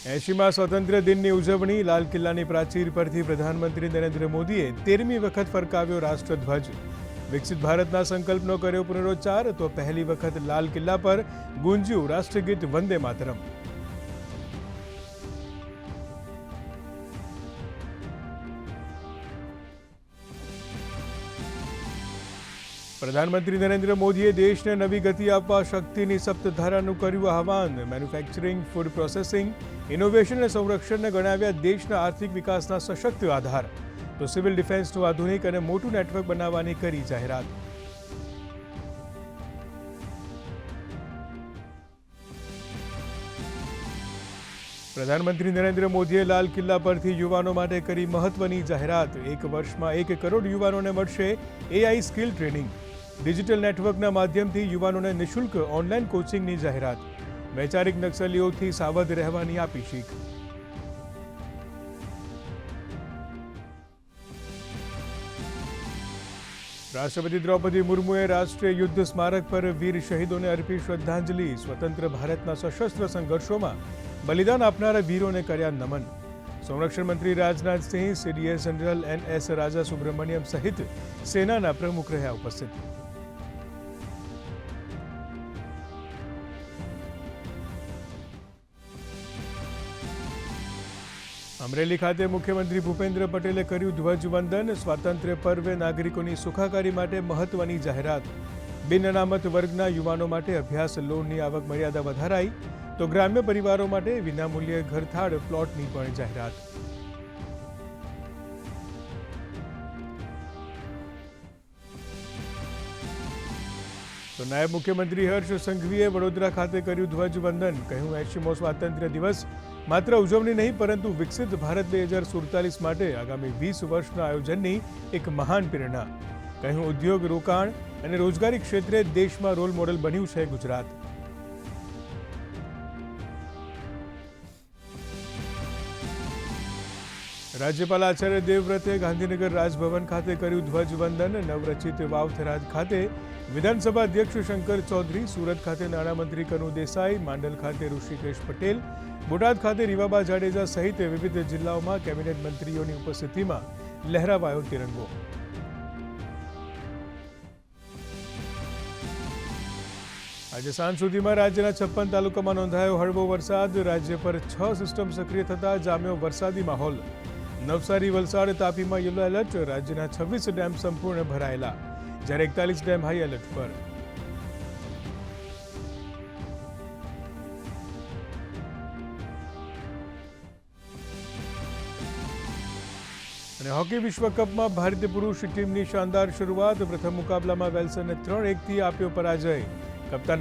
80મા સ્વતંત્ર દિનની ઉજવણી લાલ કિલ્લાની પ્રાચીર પરથી પ્રધાનમંત્રી નરેન્દ્ર મોદીએ 13મી વખત ફરકાવ્યો રાષ્ટ્રધ્વજ। વિકસિત ભારતના સંકલ્પનો કર્યો પુનરોચ્ચાર તો પહેલી વખત લાલ કિલ્લા પર ગુંજ્યું રાષ્ટ્રગીત વંદે માતરમ। પ્રધાનમંત્રી નરેન્દ્ર મોદીએ દેશને નવી ગતિ આપવા શક્તિની સપ્તધારાનું કર્યું આહ્વાન। મેન્યુફેક્ચરિંગ, ફૂડ પ્રોસેસિંગ, ઇનોવેશન અને સંરક્ષણને ગણાવ્યા દેશના આર્થિક વિકાસના સશક્ત આધાર તો સિવિલ ડિફેન્સનું આધુનિક અને મોટું નેટવર્ક બનાવવાની કરી જાહેરાત। પ્રધાનમંત્રી નરેન્દ્ર મોદીએ લાલ કિલ્લા પરથી યુવાનો માટે કરી મહત્વની જાહેરાત। 1 વર્ષમાં 1 કરોડ યુવાનોને મળશે AI સ્કિલ ટ્રેનિંગ। ડિજિટલ નેટવર્કના માધ્યમથી યુવાનોને નિઃશુલ્ક ઓનલાઈન કોચિંગની જાહેરાત। વૈચારિક નક્સલીઓથી સાવધ રહેવાની આપી શીખ। રાષ્ટ્રપતિ દ્રૌપદી મુર્મુએ રાષ્ટ્રીય યુદ્ધ સ્મારક પર વીર શહીદોને અર્પી શ્રદ્ધાંજલિ। સ્વતંત્ર ભારતના સશસ્ત્ર સંઘર્ષોમાં બલિદાન આપનારા વીરોને કર્યા નમન। સંરક્ષણ મંત્રી રાજનાથસિંહ, CDS જનરલ NS રાજા સુબ્રમણ્યમ સહિત સેનાના પ્રમુખ રહ્યા ઉપસ્થિત। અમરેલી ખાતે મુખ્યમંત્રી ભૂપેન્દ્ર પટેલે કર્યું ધ્વજવંદન। સ્વાતંત્ર્ય પર્વે નાગરિકોની સુખાકારી માટે મહત્વની જાહેરાત। બિન અનામત વર્ગના યુવાનો માટે અભ્યાસ લોનની આવક મર્યાદા વધારાઈ તો ગ્રામ્ય પરિવારો માટે વિનામૂલ્યે ઘરથાળ પ્લોટની પણ જાહેરાત। તો નાયબ મુખ્યમંત્રી હર્ષ સંઘવીએ વડોદરા ખાતે કર્યું ધ્વજવંદન। કહ્યું 80મો સ્વાતંત્ર્ય દિવસ માત્ર ઉજવણી નહીં પરંતુ વિકસિત ભારત 2047 માટે આગામી 20 વર્ષના આયોજનની એક મહાન પ્રેરણા। કહ્યું ઉદ્યોગ, રોકાણ અને રોજગારી ક્ષેત્રે દેશમાં રોલ મોડેલ બન્યું છે ગુજરાત। રાજ્યપાલ આચાર્ય દેવવ્રતે ગાંધીનગર રાજભવન ખાતે કર્યું ધ્વજવંદન। નવરચિત વાવથરાદ ખાતે વિધાનસભા અધ્યક્ષ શંકર ચૌધરી, સુરત ખાતે નાણામંત્રી કનુ દેસાઈ, માંડલ ખાતે ઋષિકેશ પટેલ, બોટાદ ખાતે રીવાબા જાડેજા સહિત વિવિધ જિલ્લાઓમાં કેબિનેટ મંત્રીઓની ઉપસ્થિતિમાં લહેરાવાયો તિરંગો। આજે સાંજ સુધીમાં રાજ્યના 56 તાલુકામાં નોંધાયો હળવો વરસાદ। રાજ્ય પર 6 સિસ્ટમ સક્રિય થતા જામ્યો વરસાદી માહોલ। નવસારી, વલસાડ, તાપીમાં યલો એલર્ટ। રાજ્યના 26 ડેમ સંપૂર્ણ ભરાયેલા જ્યારે 41 ડેમ હાઈ એલર્ટ પર। અને હોકી વિશ્વકપમાં ભારતીય પુરુષ ટીમની શાનદાર શરૂઆત। પ્રથમ મુકાબલામાં વેલ્સને 3-1થી આપ્યો પરાજય। કપ્તાન